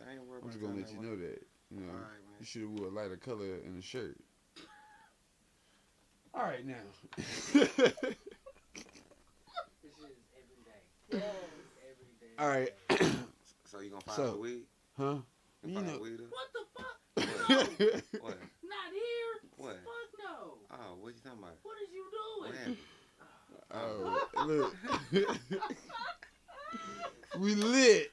I ain't worried I'm about just gonna that. let you know that. You know, All right, man. you should have wore a lighter color in the shirt. All right, now. This shit is every day. Every day. All right. So you gonna file the weed? Huh? You file weed? What the fuck? No. What? Not here. What? Fuck no. Oh, what you talking about? What is you doing? What happened? Oh, look. We lit.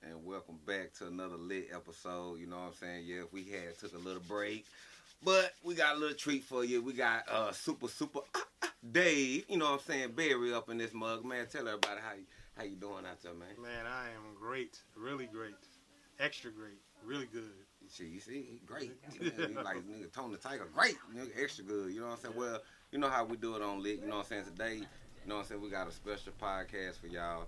And welcome back to another lit episode. You know what I'm saying? Yeah, we took a little break, but we got a little treat for you. We got super Dave. You know what I'm saying? Berry up in this mug, man. Tell everybody how you doing out there, man. Man, I am great, really great, extra great, really good. You see, he great. He like nigga Tony the Tiger, great, nigga, extra good. You know what I'm saying? Well, you know how we do it on lit. You know what I'm saying? Today, you know what I'm saying? We got a special podcast for y'all.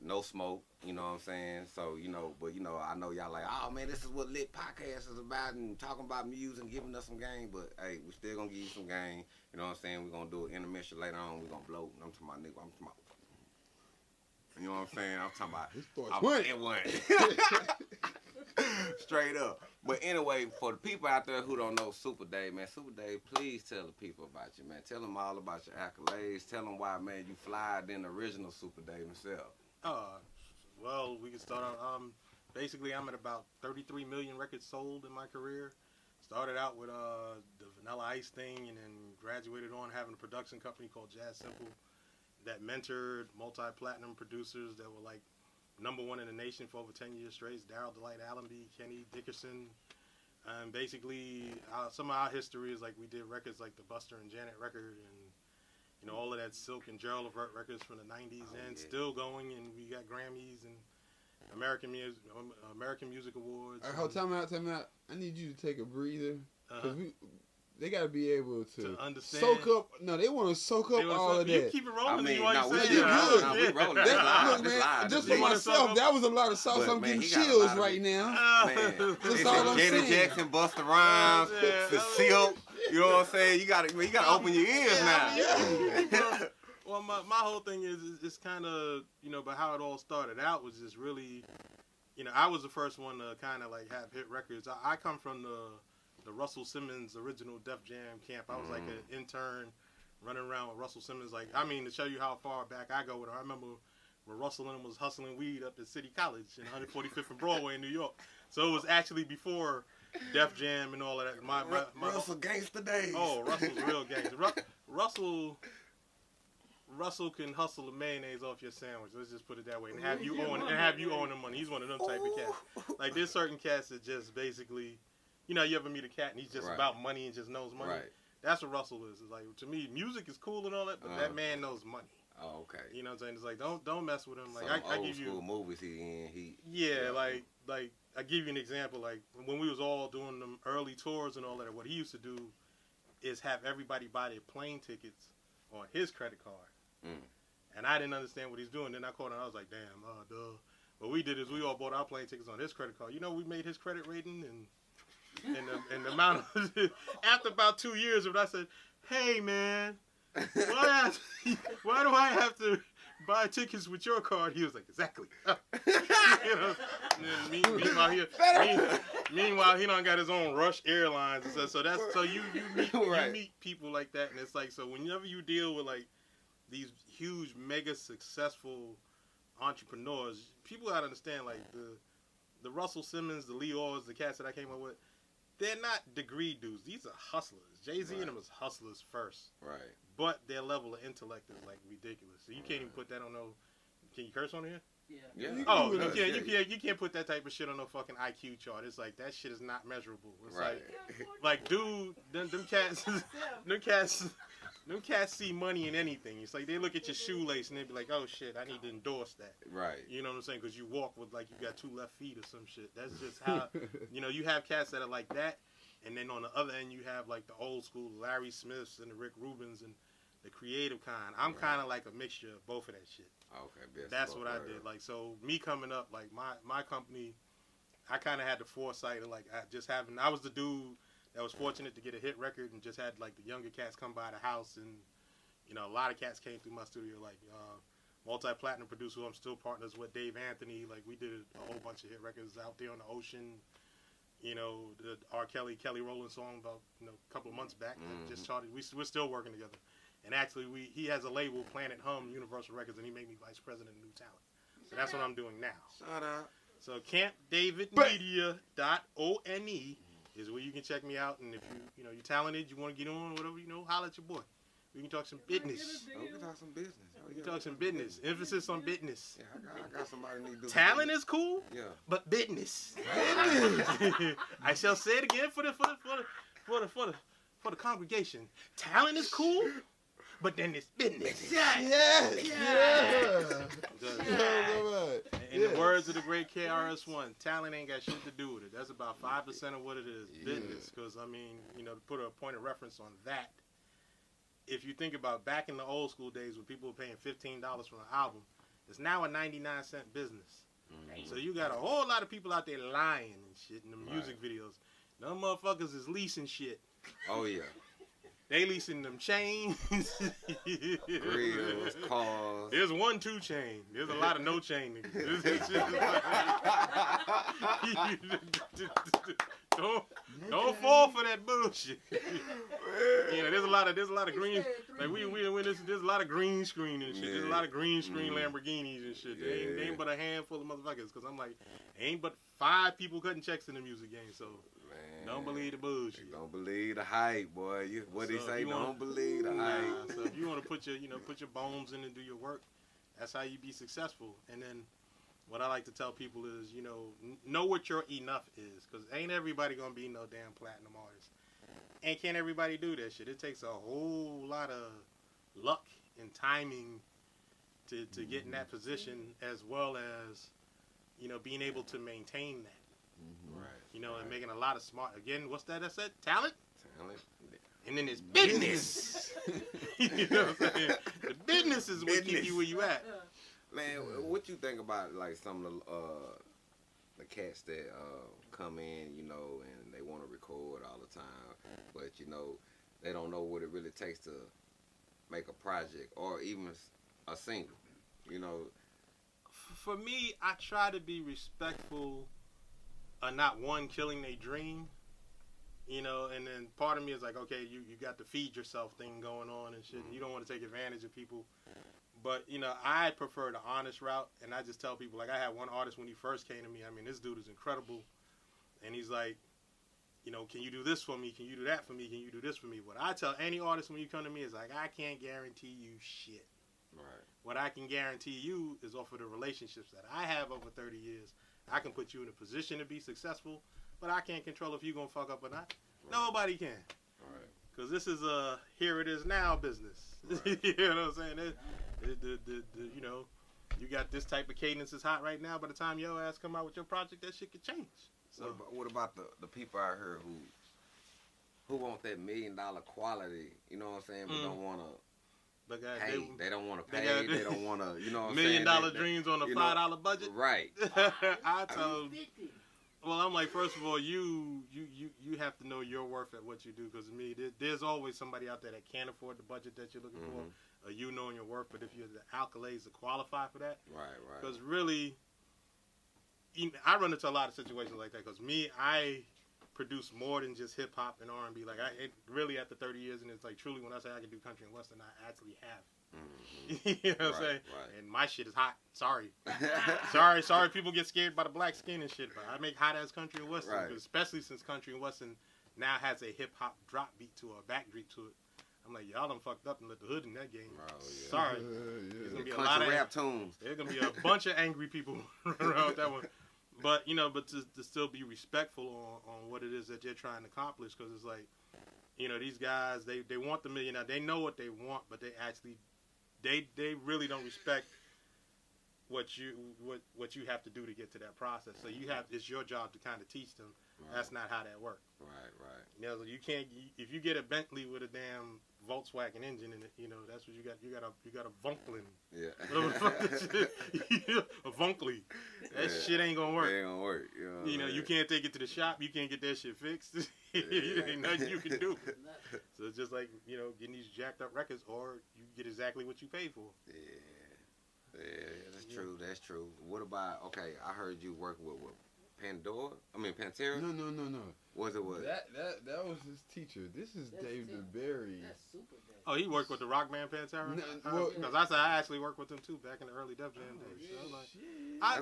No smoke, you know what I'm saying? So, you know, but, you know, I know y'all like, oh, man, this is what Lit Podcast is about and talking about music and giving us some game. But, hey, we still going to give you some game. You know what I'm saying? We're going to do an intermission later on. We're going to blow. I'm talking about, nigga, I'm talking about. You know what I'm saying? I'm talking about. Straight up. But anyway, for the people out there who don't know Super Dave, man, Super Dave, please tell the people about you, man. Tell them all about your accolades. Tell them why, man, you fly than the original Super Dave himself. Well, we can start out. Basically, I'm at about 33 million records sold in my career. Started out with the Vanilla Ice thing and then graduated on having a production company called Jazz Simple that mentored multi-platinum producers that were like #1 in the nation for over 10 years straight. Daryl Delight Allenby, Kenny Dickerson. Basically, some of our history is like we did records like the Busta and Janet record and, you know, all of that Silk and Gerald Levert records from the 90s and still going. And we got Grammys and American Music Awards. All right, hold time out. I need you to take a breather. Because they got to be able to understand. Soak up. No, they want to soak up all of that. You keep it rolling. We rolling. That, look, man, just for myself, that was a lot of sauce. I'm getting chills right now. Man, that's all I'm saying. Janet Jackson, Busta Rhymes, the Silk. You know what I'm saying? You gotta open your ears now. Well, my whole thing is it's kind of, you know, but how it all started out was just really, you know, I was the first one to kind of like have hit records. I come from the Russell Simmons original Def Jam camp. I was like an intern running around with Russell Simmons. Like, I mean, to show you how far back I go with her, I remember when Russell and him was hustling weed up at City College in 145th and Broadway in New York. So it was actually before Def Jam and all of that. My Russell gangster days. Oh, Russell's real gangster. Russell can hustle the mayonnaise off your sandwich. Let's just put it that way, and have you own the money. He's one of them type of cats. Like, there's certain cats that just basically, you know, you ever meet a cat and he's just about money and just knows money. Right. That's what Russell is. It's like, to me, music is cool and all that, but that man knows money. Oh, okay. You know what I'm saying? It's like, don't mess with him. Like, I give you old school movies he in. Yeah, like I give you an example. Like when we was all doing them early tours and all that, what he used to do is have everybody buy their plane tickets on his credit card. And I didn't understand what he's doing. Then I called him. I was like, damn, duh. What we did is we all bought our plane tickets on his credit card. You know, we made his credit rating and the amount of after about 2 years of it, I said, hey man, why do I have to buy tickets with your card? He was like, exactly. You know, meanwhile he done got his own Rush Airlines and stuff. So you meet people like that, and it's like, so whenever you deal with like these huge mega successful entrepreneurs, people gotta understand, like the Russell Simmons, the Lee Orrs, the cats that I came up with, they're not degree dudes. These are hustlers. Jay-Z and them is hustlers first. Right. But their level of intellect is like ridiculous. So you can't even put that on no. Can you curse on here? Yeah. Oh, you can't put that type of shit on no fucking IQ chart. It's like that shit is not measurable. It's like dude, them cats see money in anything. It's like they look at your shoelace and they be like, oh shit, I need to endorse that. Right. You know what I'm saying? Because you walk with like you got 2 left feet or some shit. That's just how, you know, you have cats that are like that. And then on the other end, you have like the old school Larry Smiths and the Rick Rubins and the creative kind. I'm kind of like a mixture of both of that shit. Okay. That's what I did. Like, so me coming up, like my company, I kind of had the foresight of like I was the dude that was fortunate to get a hit record and just had like the younger cats come by the house, and you know a lot of cats came through my studio like, multi-platinum producer who I'm still partners with, Dave Anthony. Like, we did a whole bunch of hit records out there on the ocean. You know, the R. Kelly Rowland song about, you know, a couple of months back that just charted. We're still working together. And actually, he has a label, Planet Hum Universal Records, and he made me vice president of New Talent. So that's what I'm doing now. Shout out. So Campdavidmedia.one is where you can check me out. And if you know, you're talented, you want to get on, whatever, you know, holler at your boy. We can talk some business. We can talk some business. We can talk some business. Emphasis on business. Yeah, I got somebody need to do Talent is cool. Yeah. But business. I shall say it again for the congregation. Talent is cool, but then it's business. Yes. In the words of the great KRS-One, talent ain't got shit to do with it. That's about 5% of what it is, business. Because, I mean, you know, to put a point of reference on that, if you think about back in the old school days when people were paying $15 for an album, it's now a 99-cent business. So you got a whole lot of people out there lying and shit in the music videos. Them motherfuckers is leasing shit. Oh, yeah. They leasing them chains. Grills, cars. There's 1 2 chain. There's a lot of no chain niggas. Don't fall for that bullshit. Yeah, there's a lot of green. Like we there's a lot of green screen and shit. There's a lot of green screen Lamborghinis and shit. They ain't but a handful of motherfuckers. Cause I'm like, ain't but 5 people cutting checks in the music game. So. Man, don't believe the bullshit. Don't believe the hype, boy. What he say? Don't believe the hype. So if you want to put your bones in and do your work, that's how you be successful. And then, what I like to tell people is, you know what your enough is, because ain't everybody gonna be no damn platinum artist, and can't everybody do that shit. It takes a whole lot of luck and timing to get in that position, as well as, you know, being able to maintain that. Right. You know, and making a lot of smart. Again, what's that I said? Talent? Talent. And then it's business. You know what I'm saying? The business is what keep you where you at. Man, what you think about, like, some of the cats that come in, you know, and they want to record all the time, but, you know, they don't know what it really takes to make a project or even a single, you know? For me, I try to be respectful of not one killing their dream, you know, and then part of me is like, okay, you got the feed yourself thing going on and shit, and you don't want to take advantage of people. But, you know, I prefer the honest route, and I just tell people, like, I had one artist when he first came to me, I mean, this dude is incredible, and he's like, you know, can you do this for me? Can you do that for me? Can you do this for me? What I tell any artist when you come to me is like, I can't guarantee you shit. Right. What I can guarantee you is off of the relationships that I have over 30 years, I can put you in a position to be successful, but I can't control if you're going to fuck up or not. Right. Nobody can. Right. Because this is a here it is now business. Right. You know what I'm saying? You know, you got this type of cadence is hot right now. By the time your ass come out with your project, that shit could change. So what about the people out here who want that $1 million quality, you know what I'm saying, but don't want to pay. They don't want to pay. They don't want to, you know what I'm saying? $1 million dreams on a $5 budget? Right. I told them. Well, I'm like, first of all, you have to know your worth at what you do. Because to me, there's always somebody out there that can't afford the budget that you're looking for. Or you knowing your worth. But if you're the accolades to qualify for that. Right. Because really, I run into a lot of situations like that. Because me, I produce more than just hip hop and R&B. Like really after 30 years, and it's like truly when I say I can do country and western, I actually have. You know what I'm saying? Right. And my shit is hot. Sorry. sorry. People get scared by the black skin and shit, but I make hot ass country and western, especially since country and western now has a hip hop drop beat to it, a back beat to it. I'm like, y'all done fucked up and let the hood in that game. Oh, yeah. Sorry. There's gonna be a lot of rap tunes. There's gonna be a bunch of angry people around with that one. But you know, to still be respectful on what it is that you're trying to accomplish, because it's like, you know, these guys they want the $1 million. They know what they want, but they actually they really don't respect what you have to do to get to that process. So it's your job to kind of teach them. Right. That's not how that works. Right. You know, you can't, if you get a Bentley with a damn Volkswagen engine in it, you know, that's what you got. You got a Vunklin. Yeah. A Vunkley. That shit ain't gonna work. It ain't gonna work. You know, you can't take it to the shop. You can't get that shit fixed. Ain't nothing you can do. So it's just like, you know, getting these jacked up records, or you get exactly what you paid for. Yeah. Yeah, that's true. That's true. What about? Okay, I heard you working with Pandora. I mean Pantera. No. Was it what? That was his teacher. This is Dave DeBerry. That's super bad. Oh, he worked with the rock band Pantera? Because I actually worked with him too back in the early Def Jam days. So I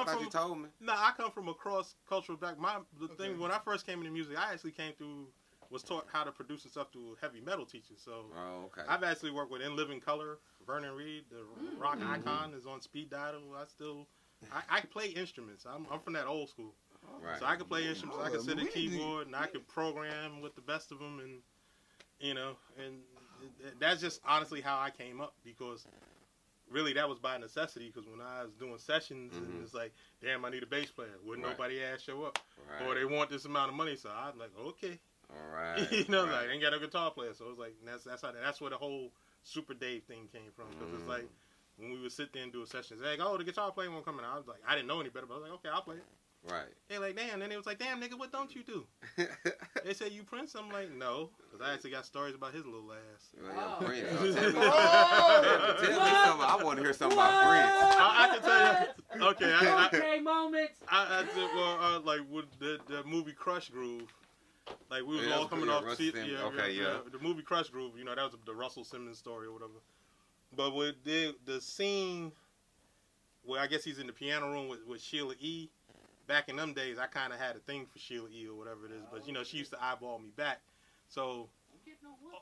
thought you told me. No, I come from a cross-cultural background. Thing, when I first came into music, I actually was taught how to produce and stuff through heavy metal teachers. So I've actually worked with In Living Color, Vernon Reid, the rock icon is on speed dial. I play instruments. I'm from that old school. Right. So I can play instruments. I can sit at a keyboard and I can program with the best of them, and that's just honestly how I came up, because really that was by necessity. Because when I was doing sessions, and it's like, damn, I need a bass player. Wouldn't nobody ass show up, or they want this amount of money? So I was like, okay, all right, like ain't got a guitar player. So it was like that's where the whole Super Dave thing came from. Because it's like when we would sit there and do a session, it's like, oh, the guitar player won't come in. I was like, I didn't know any better, but I was like, okay, I'll play it. Right. They like, damn. Then it was like, damn, nigga, what don't you do? They said, you Prince? I'm like, no. Because I actually got stories about his little ass. Prince. Tell me something. I want to hear something about Prince. I can tell you. Okay. Okay, moments. I did, like with the movie Crush Groove. Like we was all coming off. The movie Crush Groove, that was the Russell Simmons story or whatever. But with the scene where I guess he's in the piano room with Sheila E., back in them days, I kind of had a thing for Sheila E. or whatever it is. But, she used to eyeball me back. So,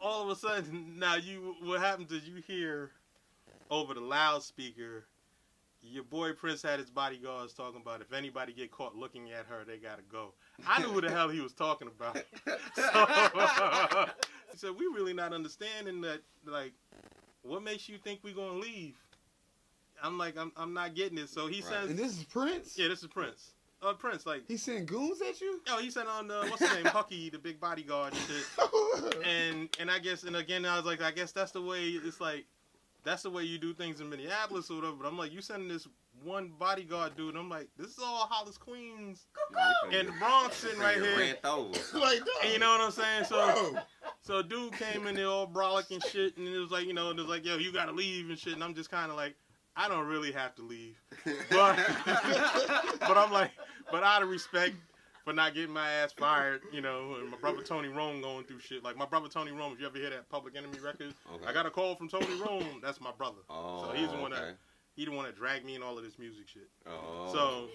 all of a sudden, now what happens is you hear over the loudspeaker, your boy Prince had his bodyguards talking about if anybody get caught looking at her, they got to go. I knew who the hell he was talking about. So, he said, we really not understanding that, like, what makes you think we going to leave? I'm like, I'm not getting it. So he says... And this is Prince? Yeah, this is Prince. Prince, like... He sent goons at you? Oh, he sent on, what's his name? Hucky, the big bodyguard and shit. and I guess, and again, I was like, I guess that's the way, it's like, that's the way you do things in Minneapolis or whatever. But I'm like, you sending this one bodyguard dude, and I'm like, this is all Hollis, Queens, and the Bronx sitting right here. Like that. And you know what I'm saying? So dude came in there all brolic and shit, and it was like, it was like, yo, you gotta leave and shit. And I'm just kind of like, I don't really have to leave. But I'm like, but out of respect for not getting my ass fired, and my brother Tony Rome going through shit. Like my brother Tony Rome, if you ever hear that Public Enemy record, I got a call from Tony Rome. That's my brother. So he's the one that dragged me in all of this music shit. So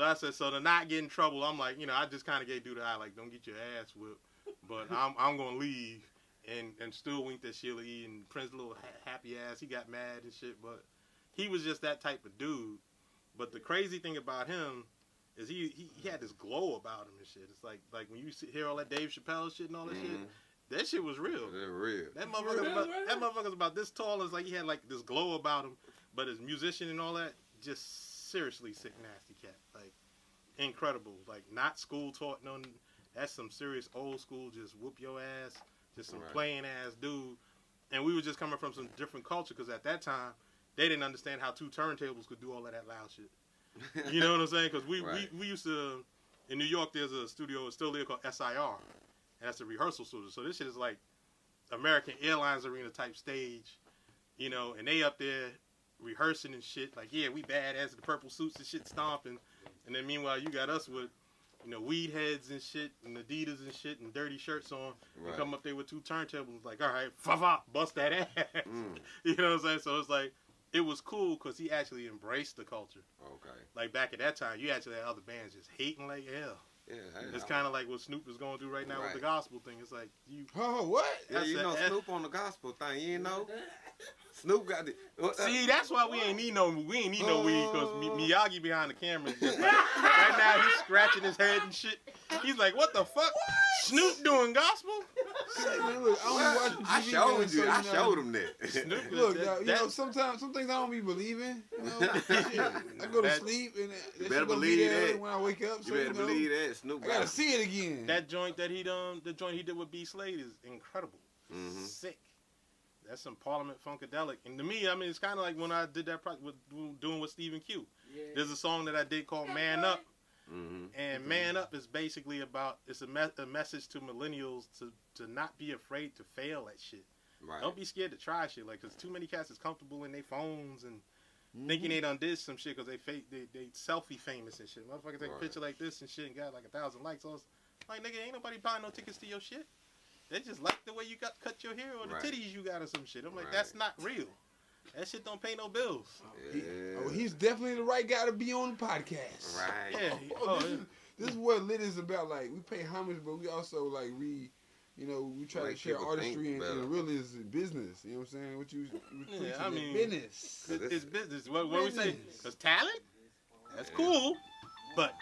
I said, so to not get in trouble, I'm like, I just kind of gave dude the eye, like, don't get your ass whipped. But I'm gonna leave, and still winked at Sheila E. and Prince's little happy ass. He got mad and shit, but he was just that type of dude. But the crazy thing about him is he had this glow about him and shit. It's like when you hear all that Dave Chappelle shit and all that shit, that shit was real. They're real. That motherfucker's about this tall. It's like he had like this glow about him. But as musician and all that, just seriously sick, nasty cat. Like incredible. Like not school taught. No, that's some serious old school. Just whoop your ass. Just some playing ass dude. And we were just coming from some different culture because at that time they didn't understand how two turntables could do all of that loud shit. You know what I'm saying? Because we used to, in New York, there's a studio, it's still there, called SIR. And that's a rehearsal studio. So this shit is like American Airlines Arena type stage, and they up there rehearsing and shit. Like, yeah, we badass in the purple suits and shit stomping. And then meanwhile, you got us with, weed heads and shit, and Adidas and shit, and dirty shirts on. We come up there with two turntables, like, all right, bust that ass. You know what I'm saying? So it's like, it was cool because he actually embraced the culture. Okay. Like back at that time, you actually had other bands just hating like hell. Yeah. It's kind of like what Snoop is going through right now with the gospel thing. It's like you. Oh, what? Yeah, Snoop on the gospel thing. You know. Snoop got the. See, that's why we ain't need no weed because Miyagi behind the camera is just like, right now he's scratching his head and shit. He's like, what the fuck? What? Snoop doing gospel? Look, I showed him that. Snoop, look, sometimes some things I don't be believing. I go to sleep and you better believe that when I wake up. You better believe that Snoop. I gotta see it again. That joint that the joint he did with B Slade is incredible. Sick. That's some Parliament Funkadelic. And to me, I mean, it's kind of like when I did that project with doing with Stephen Q. Yeah. There's a song that I did called Man Up. And Man Up is basically about, it's a message to millennials to not be afraid to fail at shit. Right. Don't be scared to try shit. Like, because too many cats is comfortable in their phones and thinking they done did some shit because they selfie famous and shit. Motherfucker take a picture like this and shit and got like 1,000 likes. I was like, nigga, ain't nobody buying no tickets to your shit. They just like the way you cut your hair or the titties you got or some shit. I'm like, that's not real. That shit don't pay no bills. Yeah. He's definitely the right guy to be on the podcast. Right. Yeah. This is what lit is about. Like, we pay homage, but we also like we try to share artistry and really is business. You know what I'm saying? What you I mean, business. It's business. What we say? Because talent, that's cool, but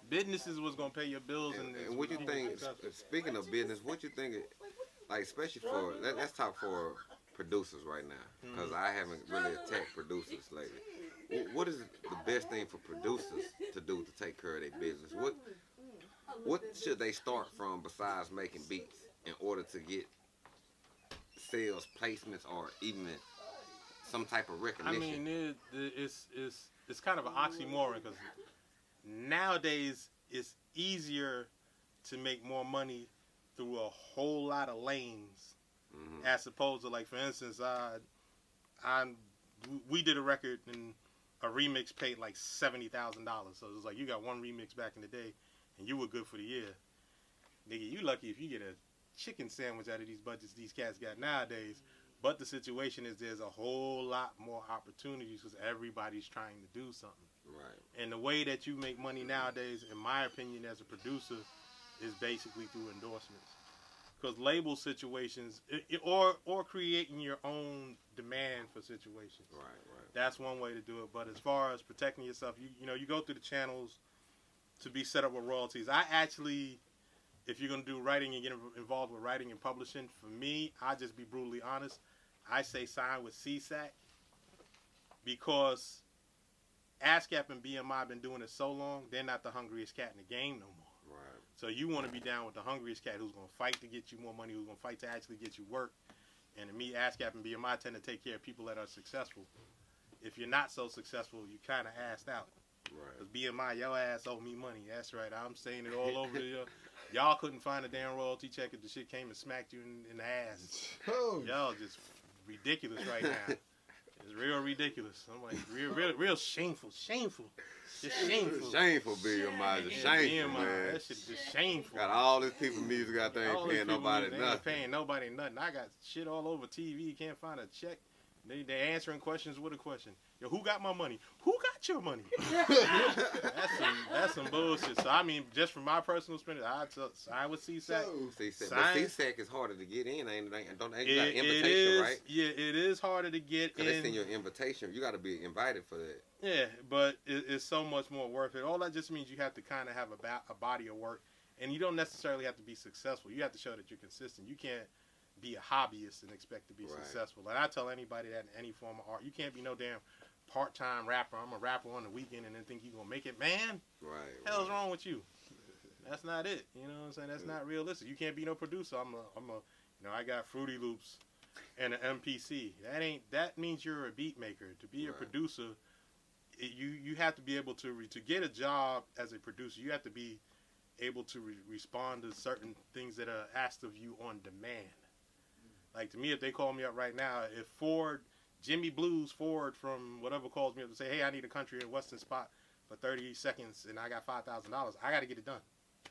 business is what's gonna pay your bills. And what you think? Speaking of business, what you think? Like, especially for let's talk for producers right now, because I haven't really attacked producers lately. What is the best thing for producers to do to take care of their business? What should they start from besides making beats in order to get sales, placements, or even some type of recognition? I mean, it's kind of an oxymoron because nowadays it's easier to make more money through a whole lot of lanes, as opposed to, like, for instance, we did a record and a remix paid like $70,000. So it was like you got one remix back in the day, and you were good for the year. Nigga, you lucky if you get a chicken sandwich out of these budgets these cats got nowadays. But the situation is there's a whole lot more opportunities because everybody's trying to do something. Right. And the way that you make money nowadays, in my opinion, as a producer, is basically through endorsements. Because label situations, or creating your own demand for situations. Right. That's one way to do it. But as far as protecting yourself, you go through the channels to be set up with royalties. I actually, if you're going to do writing and get involved with writing and publishing, for me, I just be brutally honest. I say sign with CSAC because ASCAP and BMI have been doing it so long, they're not the hungriest cat in the game no more. Right. So you want to be down with the hungriest cat who's going to fight to get you more money, who's going to fight to actually get you work. And to me, ASCAP and BMI tend to take care of people that are successful. If you're not so successful, you kind of assed out. Right. Because BMI, your ass owe me money. That's right. I'm saying it all over the y'all couldn't find a damn royalty check if the shit came and smacked you in the ass. Oh. Y'all just ridiculous right now. It's real ridiculous. I'm like, real shameful. Just shameful. Shameful, BMI. Just shameful, man. That shit just shameful. Got all these people music out there ain't paying nobody nothing. Ain't paying nobody nothing. I got shit all over TV. You can't find a check. They answering questions with a question. Yo, who got my money? Who got your money? that's some bullshit. So I mean, just from my personal experience, I'd sign with CSAC. But CSAC is harder to get in, ain't it? Don't they got an invitation, right? Yeah, it is harder to get in. Because they send your invitation. You got to be invited for that. Yeah, but it's so much more worth it. All that just means you have to kind of have a body of work, and you don't necessarily have to be successful. You have to show that you're consistent. You can't be a hobbyist and expect to be successful. Like I tell anybody that in any form of art, you can't be no damn part-time rapper. I'm a rapper on the weekend and then think you're going to make it. Man, hell's wrong with you? That's not it. You know what I'm saying? That's not realistic. You can't be no producer. I got Fruity Loops and an MPC. That means you're a beat maker. To be a producer, you have to be able to get a job as a producer. You have to be able to respond to certain things that are asked of you on demand. Like, to me, if they call me up right now, if Jimmy Blues Ford from whatever calls me up to say, hey, I need a country and western spot for 30 seconds and I got $5,000, I got to get it done.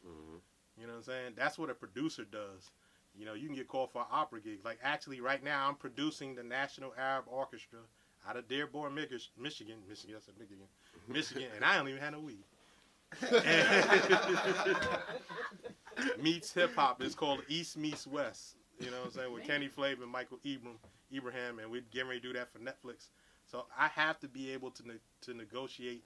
Mm-hmm. You know what I'm saying? That's what a producer does. You know, you can get called for an opera gig. Like, actually, right now, I'm producing the National Arab Orchestra out of Dearborn, Michigan, and I don't even have no weed. Meets hip-hop. It's called East Meets West. You know what I'm saying? With Kenny Flavor and Michael Ibrahim, and we're getting ready to do that for Netflix. So I have to be able to negotiate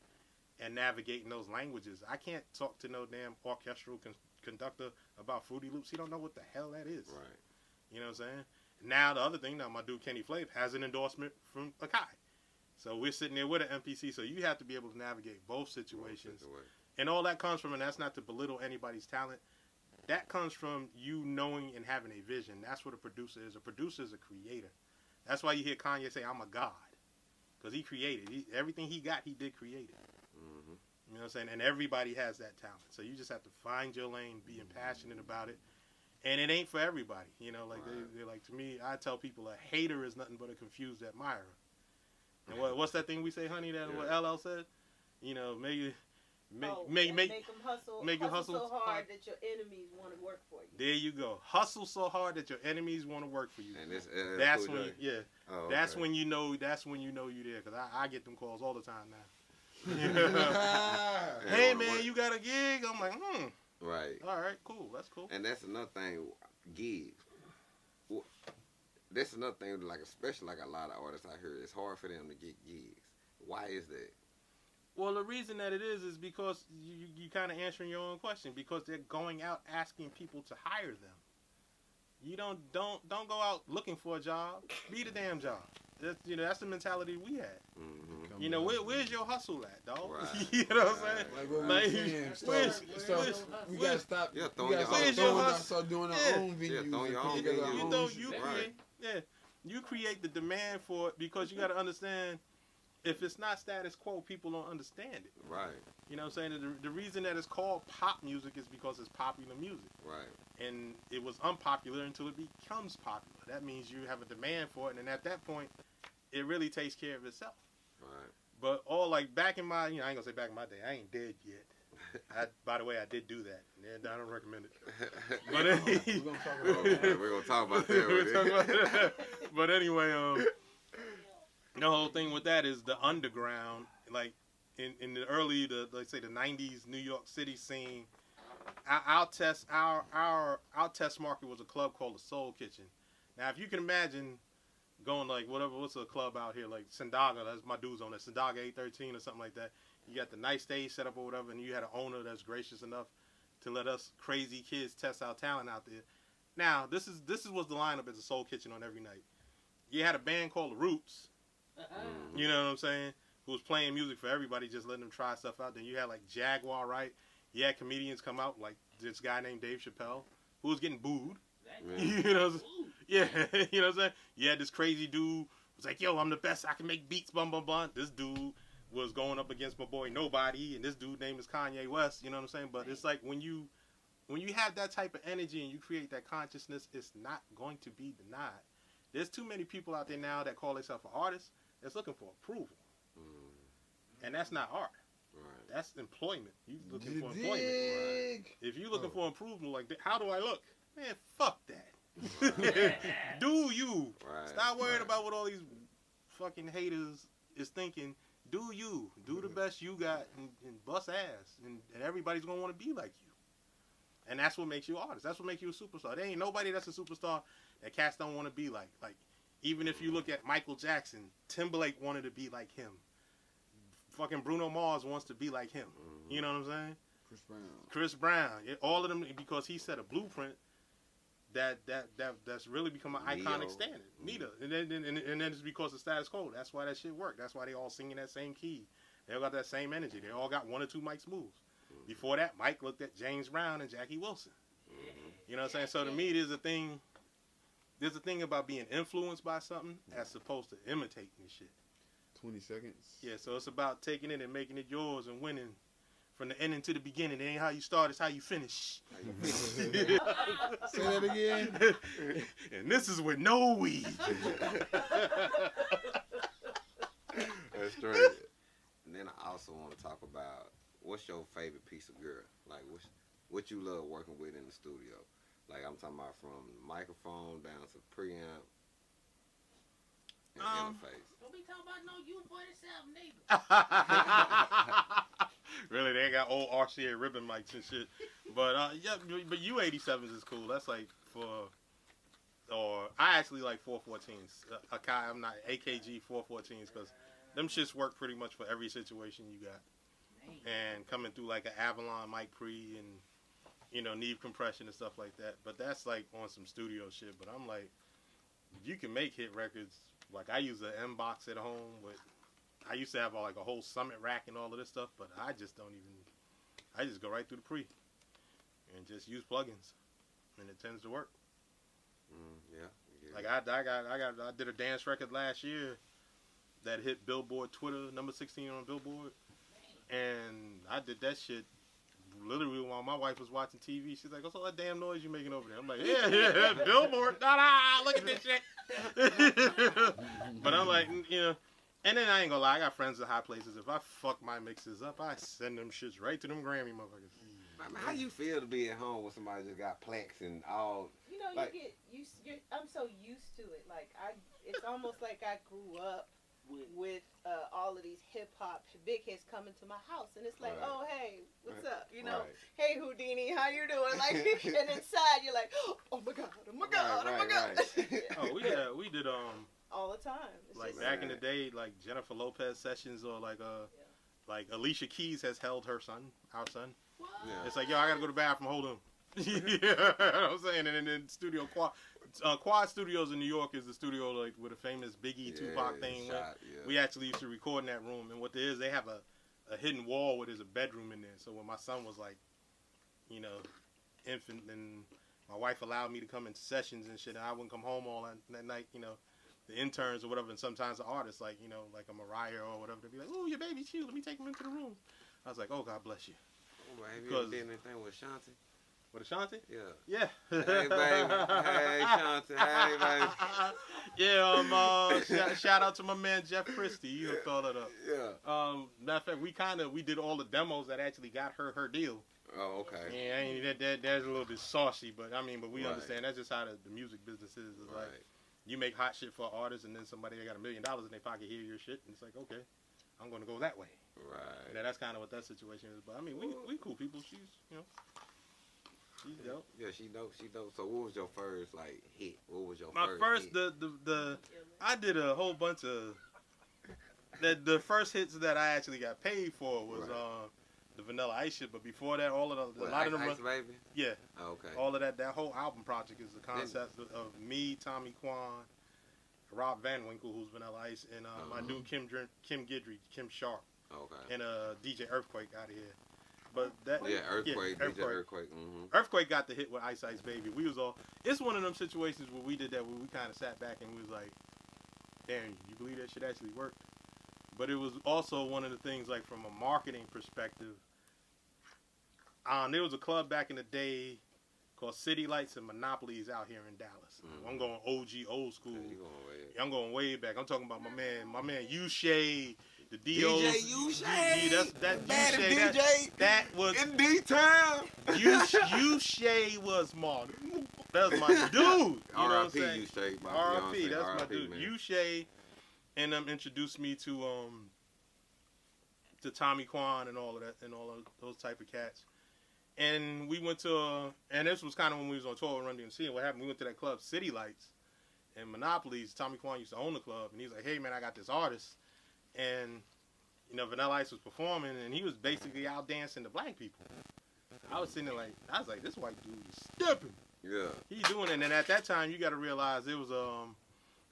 and navigate in those languages. I can't talk to no damn orchestral conductor about Fruity Loops. He don't know what the hell that is. Right. You know what I'm saying? Now the other thing, my dude Kenny Flavor has an endorsement from Akai. So we're sitting there with an MPC. So you have to be able to navigate both situations. And all that comes from, and that's not to belittle anybody's talent, that comes from you knowing and having a vision. That's what a producer is. A producer is a creator. That's why you hear Kanye say, I'm a god. Because he created. Everything he got, he did create it. Mm-hmm. You know what I'm saying? And everybody has that talent. So you just have to find your lane, be passionate about it. And it ain't for everybody. You know, like they're like, to me, I tell people a hater is nothing but a confused admirer. And what's that thing we say, honey? That what LL said? You know, make them hustle so hard that your enemies want to work for you. There you go. Hustle so hard that your enemies want to work for you. And that's when that's okay. when you know you're there. Cause I get them calls all the time now. Hey man, you got a gig? I'm like, Right. All right, cool. That's cool. And that's another thing, gigs. That's another thing, like especially like a lot of artists out here, it's hard for them to get gigs. Why is that? Well, the reason that it is because you kind of answering your own question, because they're going out asking people to hire them. You don't go out looking for a job. Be the damn job. That's the mentality we had. Mm-hmm. You know, where's your hustle at, dog? Right. You know what I'm saying? Like what we saying, we gotta stop. Yeah, start doing our own venues. You create the demand for it, because you got to understand, if it's not status quo, people don't understand it. Right. You know what I'm saying? The reason that it's called pop music is because it's popular music. Right. And it was unpopular until it becomes popular. That means you have a demand for it, and at that point, it really takes care of itself. Right. But all like back in my, I ain't gonna say back in my day, I ain't dead yet. By the way, I did do that, and I don't recommend it. But we're gonna talk about that. But anyway, the whole thing with that is the underground, like in the early, let's say the 90s New York City scene. Our test market was a club called the Soul Kitchen. Now, if you can imagine going like what's a club out here like Sendaga? That's my dude's on it. Sendaga 813 or something like that. You got the nice stage set up or whatever, and you had an owner that's gracious enough to let us crazy kids test our talent out there. Now, this was the lineup at the Soul Kitchen on every night. You had a band called The Roots. You know what I'm saying? Who was playing music for everybody, just letting them try stuff out. Then you had like Jaguar, right? You had comedians come out, like this guy named Dave Chappelle, who was getting booed. You know, you know what I'm saying? You had this crazy dude who was like, yo, I'm the best, I can make beats, bum, bum, bum. This dude was going up against my boy Nobody, and this dude name is Kanye West, you know what I'm saying? But it's like when you have that type of energy and you create that consciousness, it's not going to be denied. There's too many people out there now that call themselves an artist that's looking for approval. And that's not art. Right. That's employment. You looking for employment. Right. If you looking for improvement, like, how do I look? Man, fuck that. Right. Do you. Right. Stop worrying about what all these fucking haters is thinking. Do you. Do the best you got and bust ass. And everybody's going to want to be like you. And that's what makes you an artist. That's what makes you a superstar. There ain't nobody that's a superstar that cats don't want to be like. Like, even if you look at Michael Jackson, Timberlake wanted to be like him. Fucking Bruno Mars wants to be like him. You know what I'm saying? Chris Brown. All of them, because he set a blueprint that's really become an iconic standard. Nita. And then it's because of status quo. That's why that shit worked. That's why they all singing that same key. They all got that same energy. They all got one or two Mike's moves. Before that, Mike looked at James Brown and Jackie Wilson. You know what I'm saying? So to me, there's a thing about being influenced by something as opposed to imitating this shit. 20 seconds. Yeah, so it's about taking it and making it yours and winning from the ending to the beginning. It ain't how you start, it's how you finish. Say that again. And this is with no weed. That's straight. And then I also want to talk about, what's your favorite piece of gear? Like, what you love working with in the studio? Like, I'm talking about from microphone down to preamp and interface. Don't be talking about no U47 neither. Really, they ain't got old RCA ribbon mics and shit. But yeah, but U87s is cool. That's like or I actually like 414s. I'm not AKG 414s because them shits work pretty much for every situation you got. And coming through like an Avalon mic pre and, you know, Neve compression and stuff like that. But that's like on some studio shit. But I'm like, you can make hit records. Like I use an M box at home with, I used to have like a whole Summit rack and all of this stuff, but I just go right through the pre and just use plugins, and it tends to work. Yeah. Like I did a dance record last year that hit Billboard Twitter, number 16 on Billboard, and I did that shit literally while my wife was watching TV. She's like, "What's all that damn noise you making over there?" I'm like, "Yeah, Billboard, look at this shit." But I'm like, you know, And then I ain't gonna lie, I got friends at high places. If I fuck my mixes up, I send them shits right to them Grammy motherfuckers. I mean, how you feel to be at home when somebody just got plaques and all? You know, like, you get used. I'm so used to it. Like it's almost like I grew up with all of these hip hop big hits coming to my house, and it's like, oh hey, what's up? You know, hey Houdini, how you doing? Like, and inside you're like, oh my god, oh my god, oh my god. Oh, we did all the time. It's like just, back in the day, like Jennifer Lopez sessions, or like Alicia Keys has held our son. Yeah. It's like, yo, I gotta go to the bathroom. Hold on. Yeah, you know what I'm saying. And then studio Quad Studios in New York is the studio like with a famous Biggie Tupac thing. We actually used to record in that room, and what there is, they have a hidden wall where there's a bedroom in there. So when my son was like, you know, infant, and my wife allowed me to come into sessions and shit, and I wouldn't come home all that night, you know, the interns or whatever, and sometimes the artists, like, you know, like a Mariah or whatever, they'd be like, oh, your baby's cute, let me take him into the room. I was like, oh, God bless you. Oh, have you ever did anything with Ashanti? With Ashanti? Yeah. Yeah. Hey, baby. Hey, Ashanti. Hey, baby. Yeah, shout out to my man Jeff Christie. You thought it up. Yeah. Matter of fact, we did all the demos that actually got her deal. Oh, okay. Yeah, I mean, that's a little bit saucy, but we understand that's just how the music business is. It's like, you make hot shit for artists, and then somebody that got $1 million in their pocket hear your shit, and it's like, okay, I'm gonna go that way. Right. Yeah, that's kind of what that situation is. But I mean, we cool people. She's, you know, she's dope. Yeah, she dope. She dope. So what was your first like hit? What was your My first hit? I did a whole bunch of the first hits that I actually got paid for was the Vanilla Ice shit. But before that, all of a lot of them, Ice Baby? Yeah. Oh, okay. All of that whole album project is the concept of me, Tommy Quan, Rob Van Winkle, who's Vanilla Ice, and my dude Kim Guidry, Kim Sharp. Okay. And DJ Earthquake out of here. But that Earthquake. DJ Earthquake. Earthquake got the hit with Ice Ice Baby. We was all. It's one of them situations where we did that, where we kind of sat back and we was like, damn, you believe that shit actually worked? But it was also one of the things, like, from a marketing perspective. There was a club back in the day called City Lights and Monopolies out here in Dallas. I'm going OG, old school. Yeah, I'm going way back. I'm talking about my man U-Shay, the DOs. DJ U-Shay. That U-Shay. That was in D-Town. U-Shay was my. That was my dude. You know what I'm saying? U-Shay. R.I.P. That's my dude. U-Shay and them introduced me to Tommy Quan and all of that, and all of those type of cats. And we went to, and this was kind of when we was on tour with Run DMC, and what happened, we went to that club, City Lights, and Monopolies. Tommy Quan used to own the club, and he was like, hey, man, I got this artist. And, you know, Vanilla Ice was performing, and he was basically out dancing to black people. I was sitting there like, I was like, this white dude is stepping. Yeah. He doing it, and at that time, you got to realize there was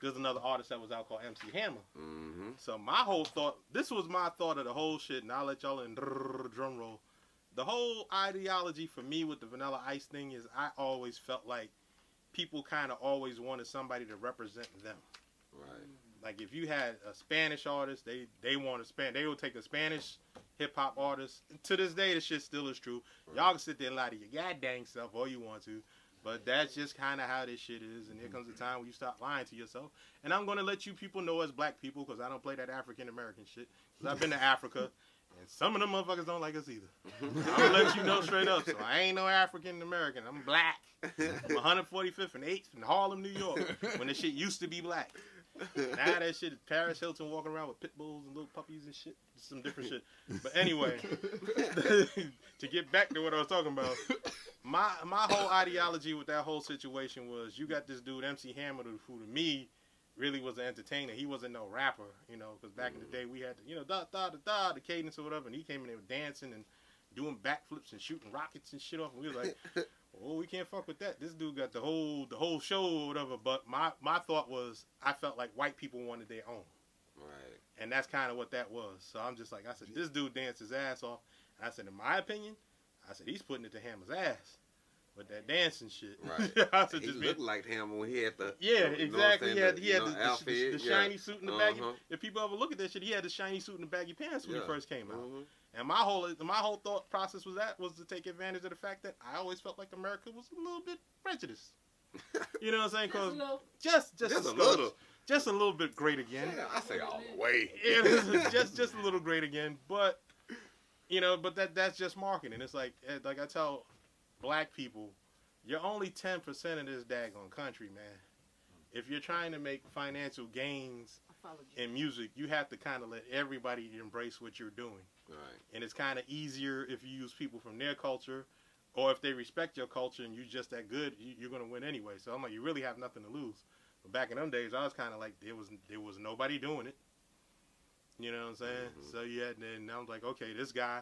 there's another artist that was out called MC Hammer. Mm-hmm. So my whole thought, this was my thought of the whole shit, and I'll let y'all in drum roll. The whole ideology for me with the Vanilla Ice thing is I always felt like people kind of always wanted somebody to represent them. Right. Like if you had a Spanish artist, they want they would take a Spanish hip hop artist. To this day, this shit still is true. Right. Y'all can sit there and lie to your goddamn self all you want to, but that's just kind of how this shit is. And there comes a time when you stop lying to yourself. And I'm gonna let you people know as black people, because I don't play that African American shit. Because I've been to Africa. And some of them motherfuckers don't like us either. I'm gonna let you know straight up. So I ain't no African American. I'm black. I'm 145th and 8th in Harlem, New York, when the shit used to be black. Now that shit is Paris Hilton walking around with pit bulls and little puppies and shit. Some different shit. But anyway, to get back to what I was talking about, my whole ideology with that whole situation was, you got this dude MC Hammer, who to me really was an entertainer. He wasn't no rapper, you know, because back in the day we had to, you know, the cadence or whatever, and he came in there dancing and doing backflips and shooting rockets and shit off, and we was like, oh, we can't fuck with that. This dude got the whole show or whatever. But my thought was, I felt like white people wanted their own. Right. And that's kind of what that was. So I'm just like, I said, this dude danced his ass off. And I said, in my opinion, I said, he's putting it to Hammer's ass with that dancing shit. Right. I said, he looked like Hammer when he had the... Yeah, exactly. He had outfit, the shiny suit and the baggy... If people ever look at that shit, he had the shiny suit and the baggy pants when he first came out. And my whole thought process was to take advantage of the fact that I always felt like America was a little bit prejudiced. You know what I'm saying? Cause just a little. just a little bit great again. Yeah, I say all the way. just a little great again, but you know, but that's just marketing. It's like I tell black people, you're only 10% of this daggone country, man. If you're trying to make financial gains in music, you have to kind of let everybody embrace what you're doing. Right. And it's kind of easier if you use people from their culture, or if they respect your culture and you're just that good, you're going to win anyway. So I'm like, you really have nothing to lose. But back in them days, I was kind of like, there was nobody doing it. You know what I'm saying? So and I was like, okay, this guy,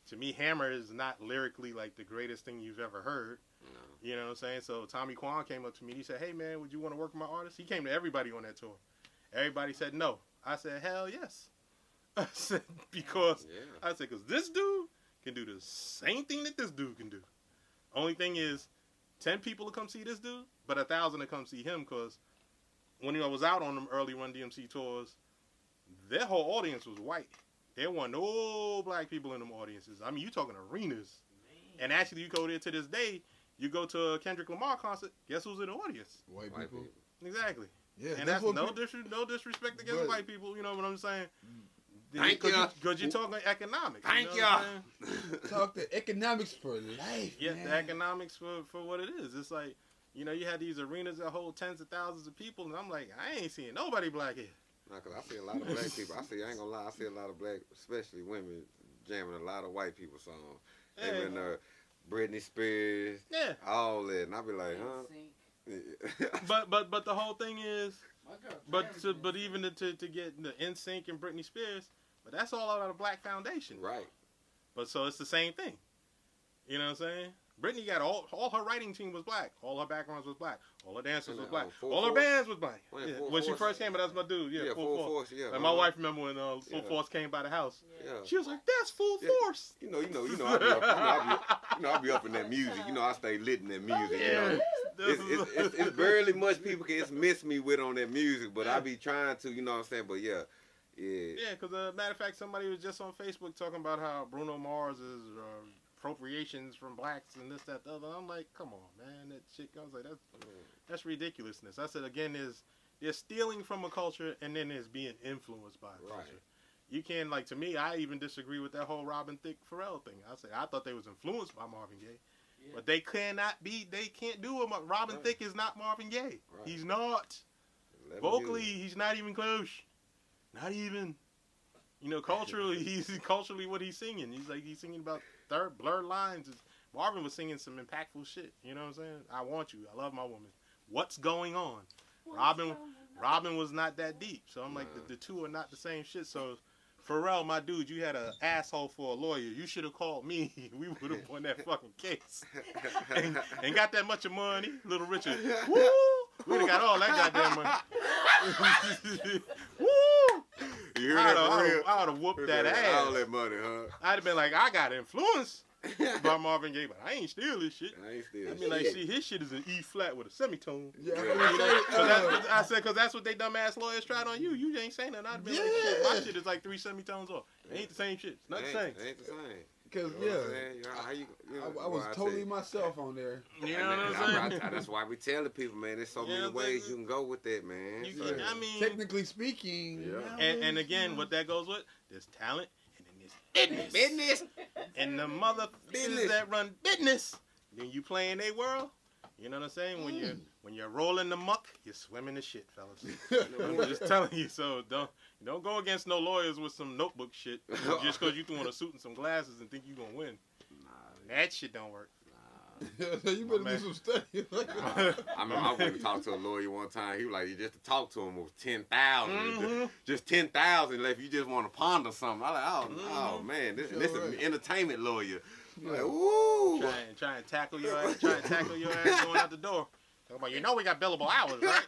to me, Hammer is not lyrically like the greatest thing you've ever heard. No. You know what I'm saying? So Tommy Quan came up to me and he said, hey man, would you want to work with my artist? He came to everybody on that tour. Everybody said no. I said, hell yes. I said, because this dude can do the same thing that this dude can do. Only thing is, 10 people to come see this dude, but 1,000 to come see him, because when I was out on them early Run DMC tours, their whole audience was white. There weren't no black people in them audiences. I mean, you talking arenas. Man. And actually, you go there to this day, you go to a Kendrick Lamar concert, guess who's in the audience? White people. Exactly. Yeah, and that's no disrespect against white people, you know what I'm saying? Thank you. Because you're talking economics. Thank you. Talk the economics for life. Yeah, man. the economics for what it is. It's like, you know, you had these arenas that hold tens of thousands of people, and I'm like, I ain't seeing nobody black here. No, cause I see a lot of black people. I ain't gonna lie, I see a lot of black, especially women, jamming a lot of white people songs. Yeah. Even Britney Spears, all that, and I be like, huh? But the whole thing is, but even to get the NSYNC and Britney Spears, but that's all out of the black foundation, right? But so it's the same thing, you know what I'm saying? Britney got all her writing team was black, all her backgrounds was black, all her dancers was black, all her bands was black. When she first came, but that's my dude, Full Force. Yeah, and my wife remember when Full Force came by the house. Yeah. She was like, "That's Full Force." You know, I be up in that music. You know, I stay lit in that music. Yeah. You know, it's barely much people can miss me with on that music, but I be trying to. You know what I'm saying? But yeah. Yeah, because matter of fact, somebody was just on Facebook talking about how Bruno Mars is appropriations from blacks and this, that, the other. I'm like, come on, man, that shit. I was like, that's ridiculousness. I said, again, they're stealing from a culture, and then there's being influenced by a culture. Right. You can't, like, to me, I even disagree with that whole Robin Thicke Pharrell thing. I thought they was influenced by Marvin Gaye, but they can't do it. Robin Thicke is not Marvin Gaye. Right. He's not. Vocally, he's not even close. Not even, you know, culturally, culturally what he's singing. He's singing about blurred lines. Marvin was singing some impactful shit. You know what I'm saying? I want you. I love my woman. What's going on? Robin was not that deep. So I'm like, the two are not the same shit. So Pharrell, my dude, you had an asshole for a lawyer. You should have called me. We would have won that fucking case. and got that much of money. Little Richard. Woo! We would have got all that goddamn money. Woo! You hear that for real? I would have whooped that ass. All that money, huh? I'd have been like, I got influenced by Marvin Gaye, but I ain't steal this shit. I ain't steal I mean, like, see, his shit is an E flat with a semitone. Yeah. I said, because that's what they dumbass lawyers tried on you. You ain't saying that. I'd be like, shit, my shit is like 3 semitones off. It ain't the same shit. It's not the same. It ain't the same. Because, I was totally myself on there. You know what I'm saying? That's why we tell the people, man, there's so many ways you can go with that, man. I mean, technically speaking. Yeah. And again, what that goes with, there's talent, and then there's business. And the motherfuckers that run business, then you play in their world. You know what I'm saying? When you're rolling the muck, you're swimming the shit, fellas. I'm just telling you. So don't go against no lawyers with some notebook shit just because you threw on a suit and some glasses and think you're gonna win. Nah, that shit don't work. Nah. You better do some study. I remember I went to talk to a lawyer one time. He was like, just to talk to him was 10,000. Just 10,000. Like, if you just want to ponder something. I like, oh man, this is an entertainment lawyer. Like, woo! Try and tackle your ass. Going out the door. Talk about, you know we got billable hours, right?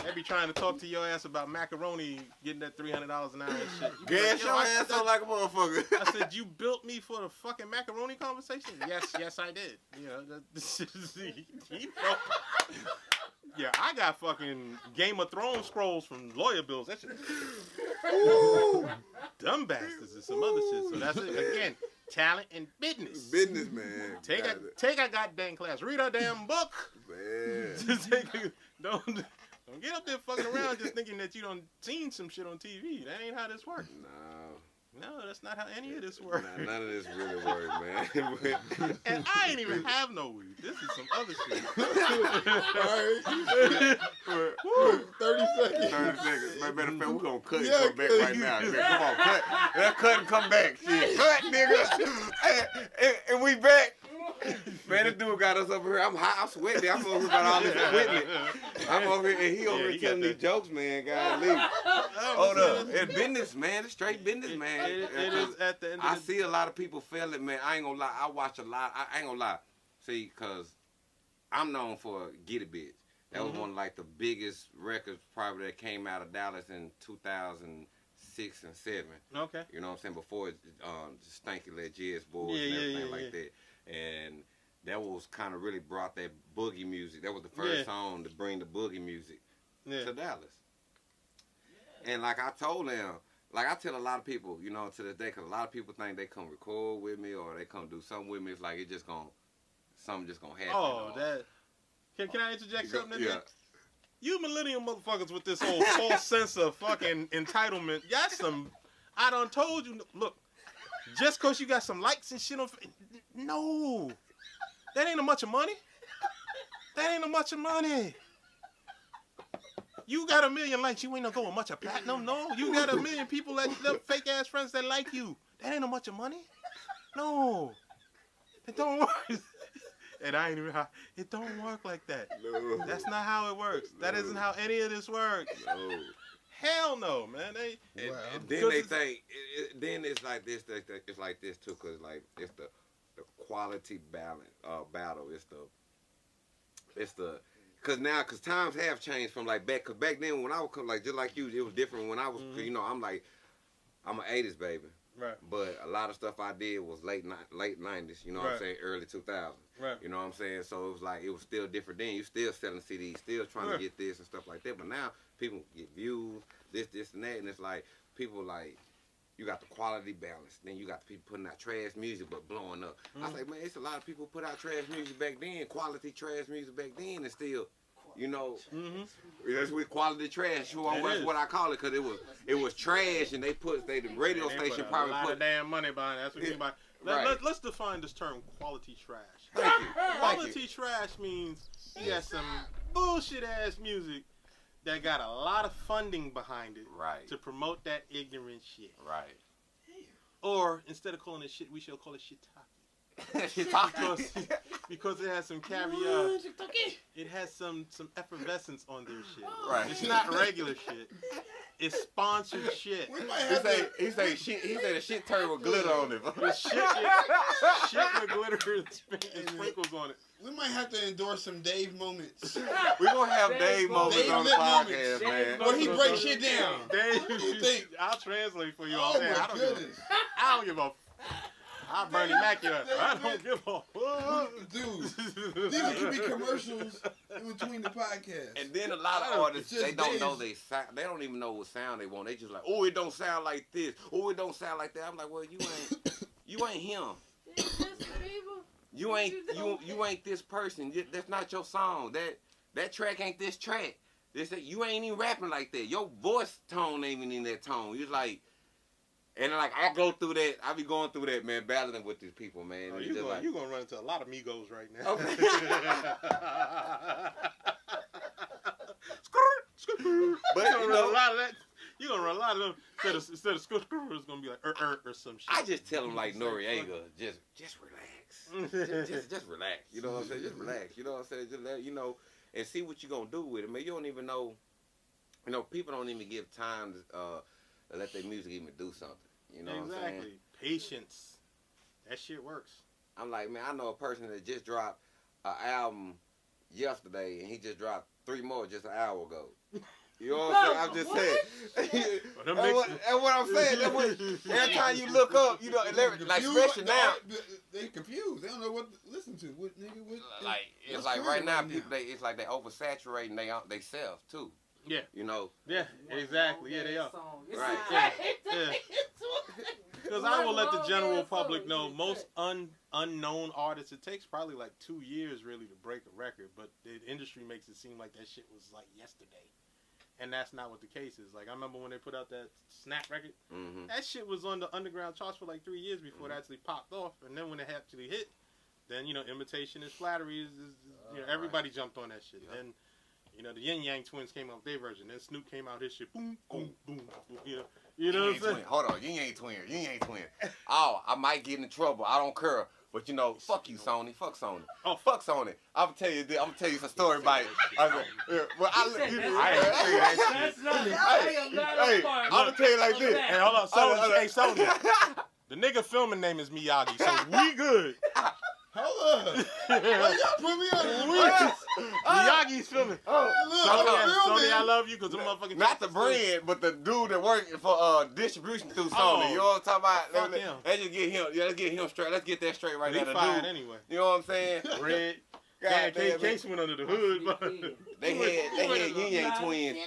They be trying to talk to your ass about macaroni, getting that $300 an hour and shit. Gas your ass on like a motherfucker. I said, you built me for the fucking macaroni conversation? Yes, I did. You know, yeah, I got fucking Game of Thrones scrolls from lawyer bills. That shit. Ooh. Dumb bastards and some other shit. So that's it. Again, talent and business. Business, man. Take a goddamn class. Read a damn book. Man. Don't get up there fucking around just thinking that you done seen some shit on TV. That ain't how this works. No, that's not how any of this works. None of this really works, man. And I ain't even have no weed. This is some other shit. All right. 30 seconds. 30 seconds. Matter of fact, we're going to cut and come back right now. Come on, cut. Let's cut and come back. Shit. Cut, nigga. And we back. Man, this dude got us over here. I'm hot. I'm sweaty. I'm over here about all this equipment. I'm over here, and he over here telling these jokes, man. God, leave. Hold up. It's business, man. It's straight business, man. It is at the end of I see a lot of people fail it, man. I ain't gonna lie. I watch a lot. I ain't gonna lie. See, because I'm known for Get It Bitch. That was one of, like, the biggest records probably that came out of Dallas in 2006 and 7. Okay. You know what I'm saying? Before Stanky Let Jizz Boys and everything like that. And that was kind of really brought that boogie music. That was the first song to bring the boogie music to Dallas. And like I told them, like I tell a lot of people, you know, to this day, because a lot of people think they come record with me or they come do something with me. It's like something just gonna happen. Oh, that. Can I interject something? Yeah. You millennial motherfuckers with this whole false sense of fucking entitlement. Y'all some. I done told you. Look, just cause you got some likes and shit on. No, that ain't a much of money. That ain't a much of money. You got 1 million likes, you ain't going much of platinum. No, you got 1 million people that fake ass friends that like you. That ain't a much of money. No, it don't work. And I ain't even. It don't work like that. No. That's not how it works. No. That isn't how any of this works. No. Hell no, man. And then they think. Then it's like this. It's like this too, cause like it's the quality balance battle. It's the. Cause times have changed from like back. Cause back then when I was like just like you, it was different. When I was, you know, I'm an '80s baby. Right. But a lot of stuff I did was late '90s. You know what I'm saying? Early 2000s. Right. You know what I'm saying? So it was like it was still different then. You still selling CDs, still trying to get this and stuff like that. But now people get views, this and that, and it's like people like. You got the quality balance. Then you got the people putting out trash music but blowing up. I say, man, it's a lot of people put out trash music back then, quality trash music back then, and still, you know, that's with quality trash. That's what I call it, because it was trash, and the radio station probably put a lot of damn money behind it. That's what you mean by. Let's define this term, quality trash. Thank you. Quality trash means you got some bullshit ass music that got a lot of funding behind it to promote that ignorant shit. Right. Or instead of calling it shit, we shall call it shiitake. because it has some caviar. It has some effervescence on their shit. Right. It's not regular shit. It's sponsored shit. He say the shit turned with glitter on it. The shit with glitter and sprinkles on it. We might have to endorse some Dave moments. We're going to have Dave moments on the podcast, man. Where he breaks shit down. Dave, you think? I'll translate for you. Oh, my goodness. I don't give a I'll Bernie Mac you up. I don't give a fuck. Dude, these could be commercials in between the podcasts. And then a lot of artists, they don't know they sound. They don't even know what sound they want. They just like, oh, it don't sound like this. Oh, it don't sound like that. I'm like, well, you ain't him. You ain't this person. That's not your song. That track ain't this track. You ain't even rapping like that. Your voice tone ain't even in that tone. You're like. And like I go through that, I be going through that, man, battling with these people, man. Oh, you're gonna run into a lot of Migos right now. Okay. But you're gonna run a lot of that. You're gonna run a lot of them instead of it's gonna be like or some shit. I just tell them like Noriega, just relax, just relax. You know what I'm saying? Just relax. You know what I'm saying? Just let and see what you gonna do with it, man. You don't even know. You know, people don't even give time to let their music even do something. You know what I'm saying? Patience. That shit works. I'm like, man, I know a person that just dropped an album yesterday, and he just dropped 3 more just an hour ago. You know what I'm saying? I'm just saying. That's what I'm saying. Every time you look up, you know, like especially now. They confused. They don't know what to listen to. What nigga? Like it's like right now, people it's like they oversaturating they self too. Yeah. You know. Yeah, exactly. Yeah, they are. Right. Yeah. Because I will let the general public know most unknown artists. It takes probably like 2 years really to break a record, but the industry makes it seem like that shit was like yesterday. And that's not what the case is. Like, I remember when they put out that Snap record, that shit was on the underground charts for like 3 years before it actually popped off. And then when it actually hit, then, you know, imitation is flattery is you know, everybody jumped on that shit. Yep. Then, you know, the Yin Yang Twins came out with their version. Then Snoop came out his shit. Boom, boom, boom, boom. You know what I'm saying? Hold on, Yin Yang Twin. Oh, I might get in trouble. I don't care. But you know, fuck you, Sony. Fuck Sony. Oh, fuck Sony. I'm gonna tell you some story about it. I'm gonna tell you like this. Hey, hold on, Sony. Hey, Sony. The nigga filming name is Miyagi, so we good. Hold on. Why y'all put me on the Miyagi's filming. Sony, I love you because them motherfucking. Not the brand, but the dude that working for distribution through Sony. You know what I'm talking about? Let's just get him. Yeah, let's get him straight. Let's get that straight right now. He fired anyway. You know what I'm saying? Red. God damn, Case went under the hood. They had Yin Yang Twins.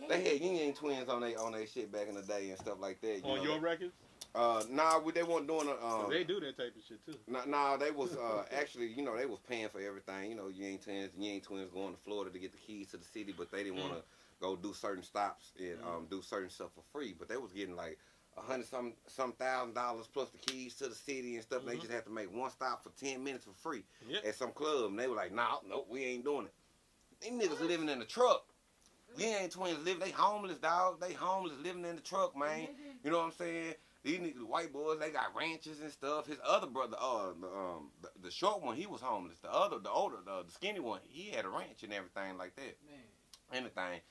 They had Yin Yang Twins on their shit back in the day and stuff like that. On your records? Nah, they weren't doing they do that type of shit too. Nah, they was actually, you know, they was paying for everything. You know, Yang Twins going to Florida to get the keys to the city, but they didn't want to go do certain stops and do certain stuff for free. But they was getting like $100,000 plus the keys to the city and stuff. And they just had to make one stop for 10 minutes for free at some club. And they were like, nah, nope, we ain't doing it. These niggas living in the truck. Yang Twins they homeless, dog. They homeless living in the truck, man. You know what I'm saying? These niggas, the white boys, they got ranches and stuff. His other brother, the short one, he was homeless. The older, the skinny one, he had a ranch and everything like that. Man. Anything.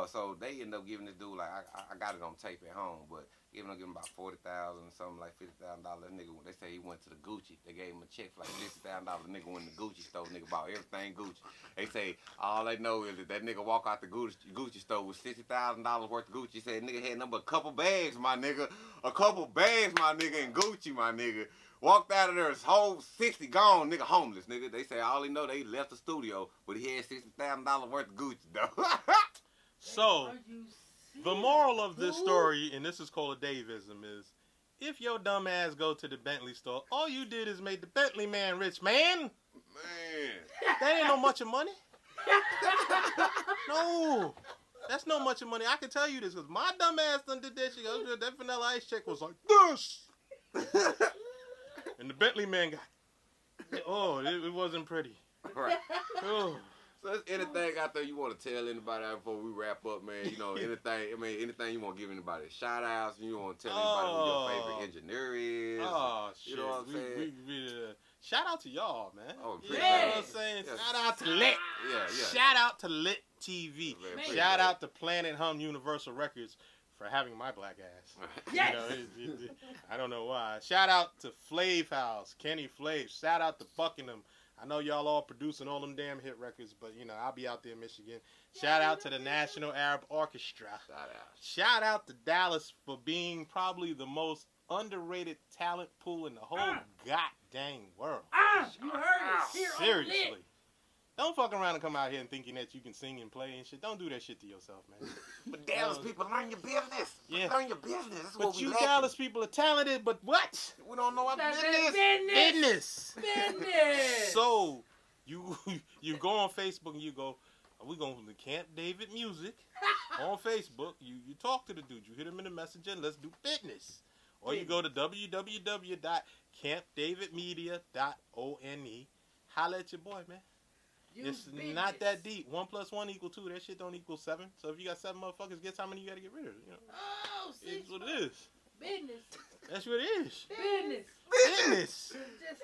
So they ended up giving this dude, like, I got it on tape at home, but giving him about $40,000, something like $50,000. That nigga, they say he went to the Gucci. They gave him a check for like $50,000. The nigga went to the Gucci store. Nigga bought everything Gucci. They say all they know is that nigga walk out the Gucci store with $60,000 worth of Gucci. He said nigga had number a couple bags, my nigga. A couple bags, my nigga, and Gucci, my nigga. Walked out of there, his whole 60 gone, nigga, homeless, nigga. They say all he know they left the studio, but he had $60,000 worth of Gucci, though. So, the moral of this story, and this is called a Davism, is if your dumb ass go to the Bentley store, all you did is make the Bentley man rich, man. Man. That ain't no much of money. No. That's no much of money. I can tell you this because my dumb ass done did that shit. That vanilla ice check was like this. And the Bentley man got, it wasn't pretty. Right. Oh. So there's anything out there you want to tell anybody out before we wrap up, man? You know, anything you want to give anybody shout outs, you want to tell anybody who your favorite engineer is. Oh, shit. You know what I'm saying? Shout out to y'all, man. Oh, you know what I'm saying? Yes. Shout out to Lit. Yeah. Shout out to Lit TV. Shout out to Planet Hum Universal Records for having my black ass. Yes. You know, I don't know why. Shout out to Flav House, Kenny Flav. Shout out to Buckingham. I know y'all all producing all them damn hit records, but, you know, I'll be out there in Michigan. Shout out to the National Arab Orchestra. Shout out to Dallas for being probably the most underrated talent pool in the whole goddamn world. You heard it. Here seriously. Don't fuck around and come out here and thinking that you can sing and play and shit. Don't do that shit to yourself, man. But Dallas people, learn your business. Yeah. Learn your business. That's but what you we Dallas people are talented, but what? We don't know what Business. So, you go on Facebook and you go, we going to Camp David Music on Facebook. You talk to the dude. You hit him in the messenger and let's do business. Or you go to www.campdavidmedia.one. Holla at your boy, man. It's not that deep. 1 + 1 = 2. That shit don't equal 7. So if you got 7 motherfuckers, guess how many you got to get rid of? You know, it's what it is. Business. That's what it is. Business.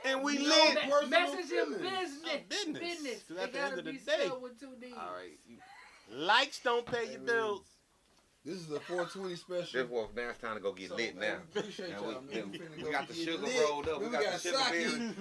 And we live Messenger business. Because at the end of the day, all right. Likes don't pay your bills. This is a 420 special. Now it's time to go get lit now. Appreciate y'all, man. We got the sugar rolled up. We got the sugar berry.